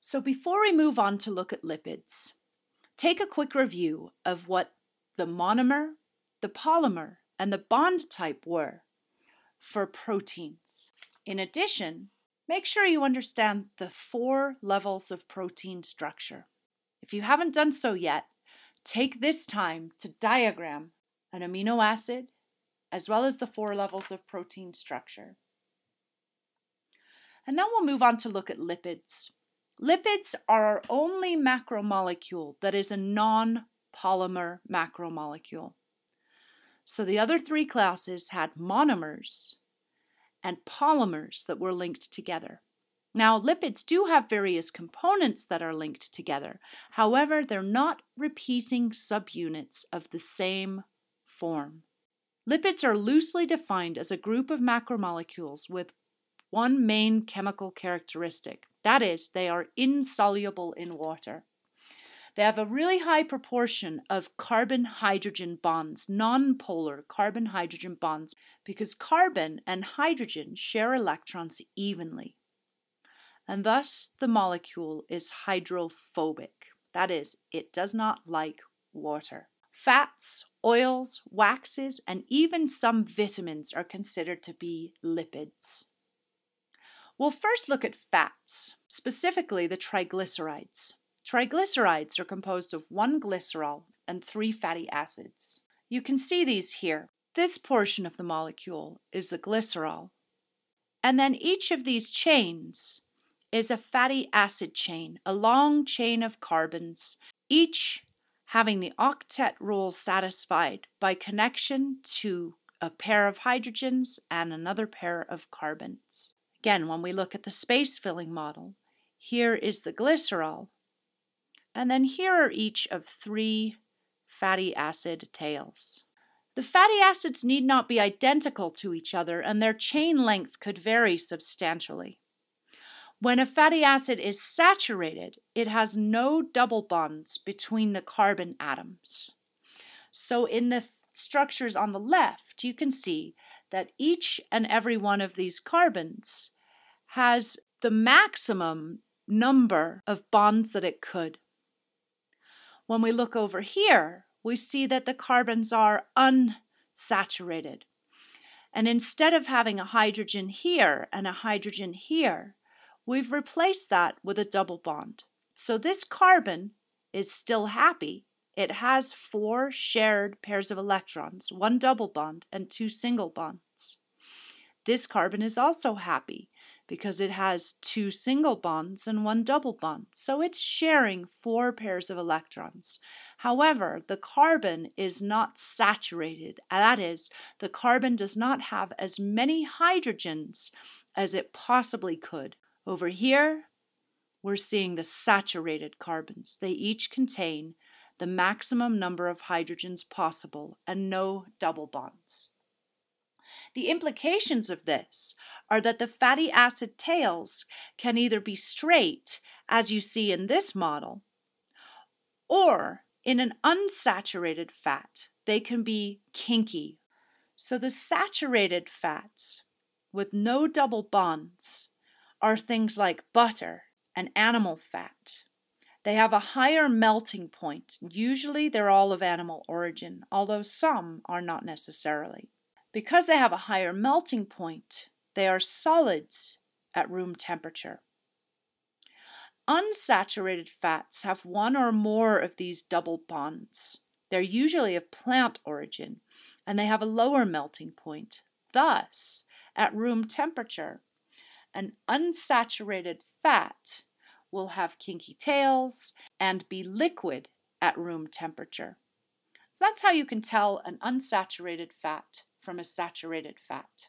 So before we move on to look at lipids, take a quick review of what the monomer, the polymer, and the bond type were for proteins. In addition, make sure you understand the 4 levels of protein structure. If you haven't done so yet, take this time to diagram an amino acid as well as the 4 levels of protein structure. And now we'll move on to look at lipids. Lipids are our only macromolecule that is a non-polymer macromolecule. So the other 3 classes had monomers and polymers that were linked together. Now, lipids do have various components that are linked together. However, they're not repeating subunits of the same form. Lipids are loosely defined as a group of macromolecules with one main chemical characteristic. That is, they are insoluble in water. They have a really high proportion of carbon-hydrogen bonds, non-polar carbon-hydrogen bonds, because carbon and hydrogen share electrons evenly. And thus, the molecule is hydrophobic. That is, it does not like water. Fats, oils, waxes, and even some vitamins are considered to be lipids. We'll first look at fats, specifically the triglycerides. Triglycerides are composed of 1 glycerol and 3 fatty acids. You can see these here. This portion of the molecule is the glycerol. And then each of these chains is a fatty acid chain, a long chain of carbons, each having the octet rule satisfied by connection to a pair of hydrogens and another pair of carbons. Again, when we look at the space-filling model, here is the glycerol, and then here are each of 3 fatty acid tails. The fatty acids need not be identical to each other, and their chain length could vary substantially. When a fatty acid is saturated, it has no double bonds between the carbon atoms. So in the structures on the left, you can see that each and every one of these carbons has the maximum number of bonds that it could. When we look over here, we see that the carbons are unsaturated. And instead of having a hydrogen here and a hydrogen here, we've replaced that with a double bond. So this carbon is still happy. It has 4 shared pairs of electrons, 1 double bond and 2 single bonds. This carbon is also happy because it has 2 single bonds and 1 double bond. So it's sharing 4 pairs of electrons. However, the carbon is not saturated. That is, the carbon does not have as many hydrogens as it possibly could. Over here, we're seeing the saturated carbons. They each contain the maximum number of hydrogens possible and no double bonds. The implications of this are that the fatty acid tails can either be straight, as you see in this model, or in an unsaturated fat, they can be kinky. So the saturated fats with no double bonds are things like butter and animal fat. They have a higher melting point. Usually they're all of animal origin, although some are not necessarily. Because they have a higher melting point, they are solids at room temperature. Unsaturated fats have 1 or more of these double bonds. They're usually of plant origin, and they have a lower melting point. Thus, at room temperature, an unsaturated fat will have kinky tails and be liquid at room temperature. So that's how you can tell an unsaturated fat from a saturated fat.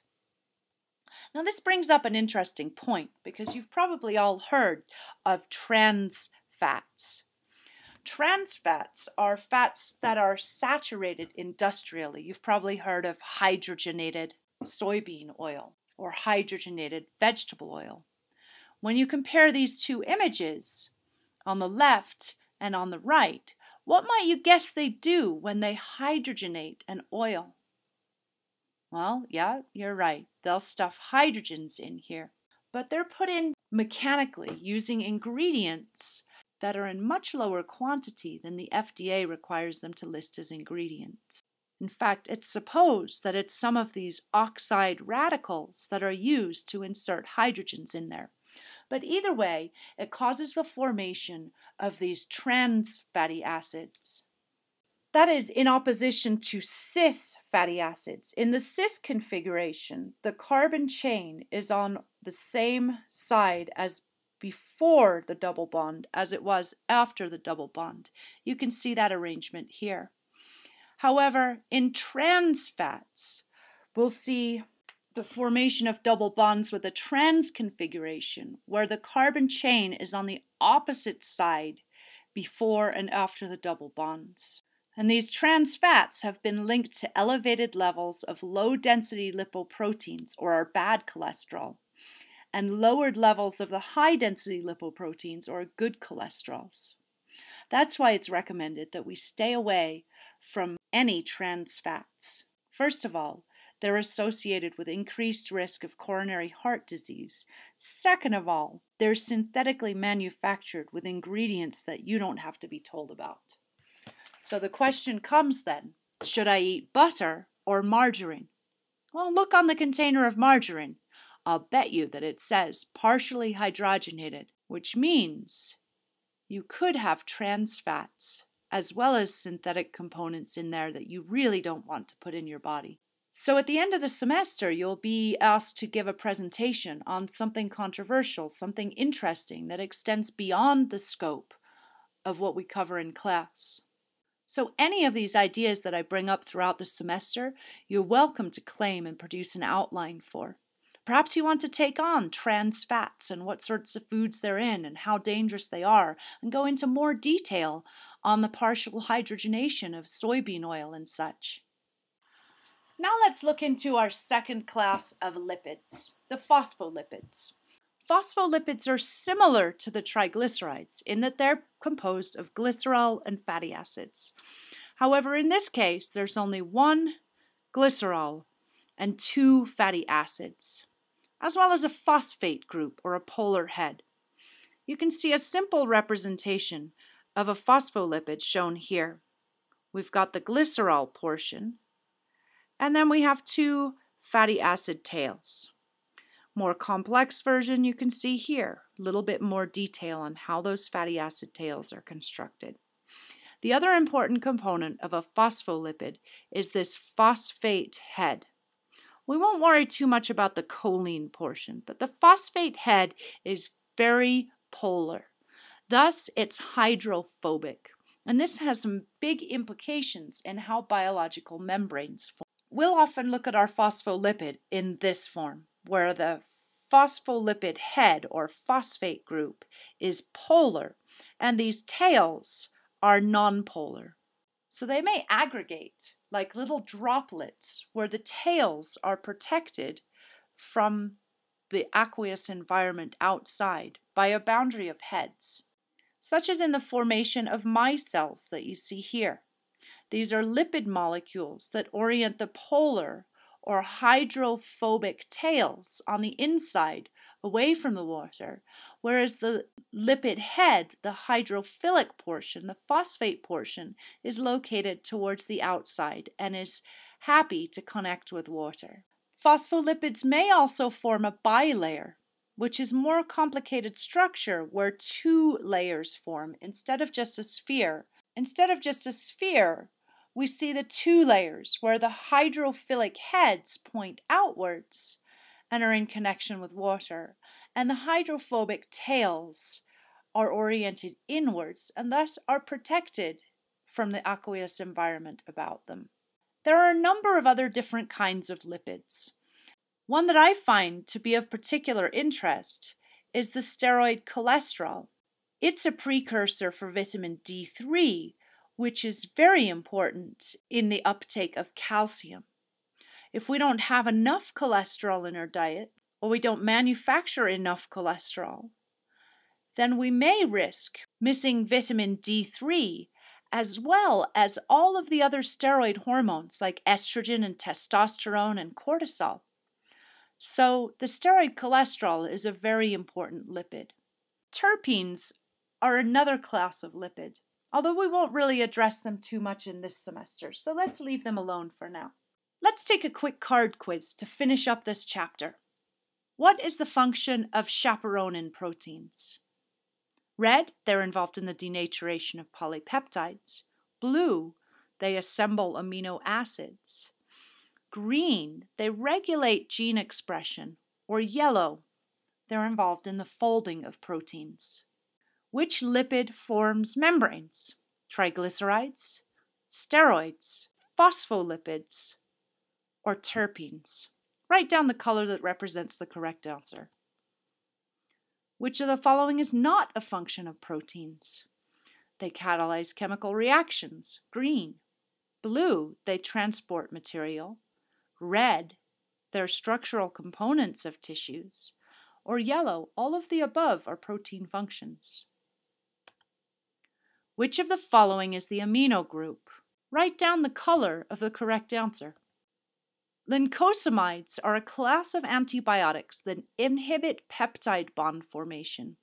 Now this brings up an interesting point because you've probably all heard of trans fats. Trans fats are fats that are saturated industrially. You've probably heard of hydrogenated soybean oil or hydrogenated vegetable oil. When you compare these 2 images on the left and on the right, what might you guess they do when they hydrogenate an oil? Well, yeah, you're right. They'll stuff hydrogens in here. But they're put in mechanically using ingredients that are in much lower quantity than the FDA requires them to list as ingredients. In fact, it's supposed that it's some of these oxide radicals that are used to insert hydrogens in there. But either way, it causes the formation of these trans fatty acids. That is in opposition to cis fatty acids. In the cis configuration, the carbon chain is on the same side as before the double bond as it was after the double bond. You can see that arrangement here. However, in trans fats, we'll see the formation of double bonds with a trans configuration where the carbon chain is on the opposite side before and after the double bonds. And these trans fats have been linked to elevated levels of low-density lipoproteins, or our bad cholesterol, and lowered levels of the high-density lipoproteins, or good cholesterols. That's why it's recommended that we stay away from any trans fats. First of all, they're associated with increased risk of coronary heart disease. Second of all, they're synthetically manufactured with ingredients that you don't have to be told about. So the question comes then, should I eat butter or margarine? Well, look on the container of margarine. I'll bet you that it says partially hydrogenated, which means you could have trans fats as well as synthetic components in there that you really don't want to put in your body. So at the end of the semester, you'll be asked to give a presentation on something controversial, something interesting that extends beyond the scope of what we cover in class. So any of these ideas that I bring up throughout the semester, you're welcome to claim and produce an outline for. Perhaps you want to take on trans fats and what sorts of foods they're in and how dangerous they are, and go into more detail on the partial hydrogenation of soybean oil and such. Now let's look into our second class of lipids, the phospholipids. Phospholipids are similar to the triglycerides in that they're composed of glycerol and fatty acids. However, in this case, there's only one glycerol and two fatty acids, as well as a phosphate group or a polar head. You can see a simple representation of a phospholipid shown here. We've got the glycerol portion, and then we have two fatty acid tails. More complex version you can see here, a little bit more detail on how those fatty acid tails are constructed. The other important component of a phospholipid is this phosphate head. We won't worry too much about the choline portion, but the phosphate head is very polar. Thus, it's hydrophobic, and this has some big implications in how biological membranes form. We'll often look at our phospholipid in this form, where the phospholipid head or phosphate group is polar and these tails are nonpolar. So they may aggregate like little droplets where the tails are protected from the aqueous environment outside by a boundary of heads, such as in the formation of micelles that you see here. These are lipid molecules that orient the polar or hydrophobic tails on the inside away from the water, whereas the lipid head, the hydrophilic portion, the phosphate portion, is located towards the outside and is happy to connect with water. Phospholipids may also form a bilayer, which is more complicated structure where two layers form instead of just a sphere. Instead of just a sphere, we see the two layers where the hydrophilic heads point outwards and are in connection with water, and the hydrophobic tails are oriented inwards and thus are protected from the aqueous environment about them. There are a number of other different kinds of lipids. One that I find to be of particular interest is the steroid cholesterol. It's a precursor for vitamin D3, which is very important in the uptake of calcium. If we don't have enough cholesterol in our diet, or we don't manufacture enough cholesterol, then we may risk missing vitamin D3 as well as all of the other steroid hormones like estrogen and testosterone and cortisol. So the steroid cholesterol is a very important lipid. Terpenes are another class of lipid, although we won't really address them too much in this semester, so let's leave them alone for now. Let's take a quick card quiz to finish up this chapter. What is the function of chaperonin proteins? Red, they're involved in the denaturation of polypeptides. Blue, they assemble amino acids. Green, they regulate gene expression. Or yellow, they're involved in the folding of proteins. Which lipid forms membranes? Triglycerides, steroids, phospholipids, or terpenes? Write down the color that represents the correct answer. Which of the following is not a function of proteins? They catalyze chemical reactions. Green. Blue, they transport material. Red, they're structural components of tissues. Or yellow, all of the above are protein functions. Which of the following is the amino group? Write down the color of the correct answer. Lincosamides are a class of antibiotics that inhibit peptide bond formation.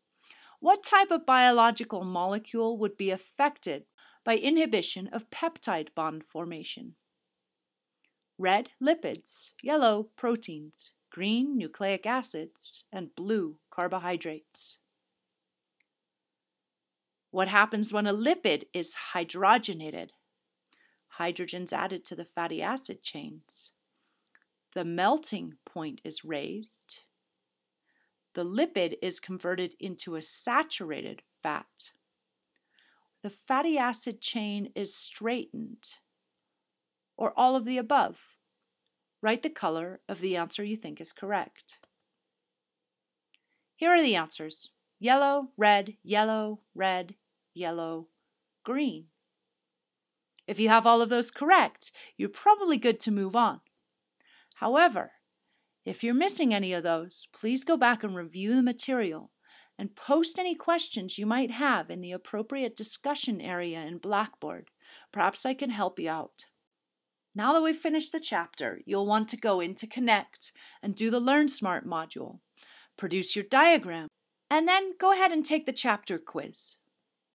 What type of biological molecule would be affected by inhibition of peptide bond formation? Red, lipids. Yellow, proteins. Green, nucleic acids. And blue, carbohydrates. What happens when a lipid is hydrogenated? Hydrogen's added to the fatty acid chains. The melting point is raised. The lipid is converted into a saturated fat. The fatty acid chain is straightened. Or all of the above. Write the color of the answer you think is correct. Here are the answers. Yellow, red, yellow, red, yellow, green. If you have all of those correct, you're probably good to move on. However, if you're missing any of those, please go back and review the material and post any questions you might have in the appropriate discussion area in Blackboard. Perhaps I can help you out. Now that we've finished the chapter, you'll want to go into Connect and do the Learn Smart module. Produce your diagram, and then go ahead and take the chapter quiz.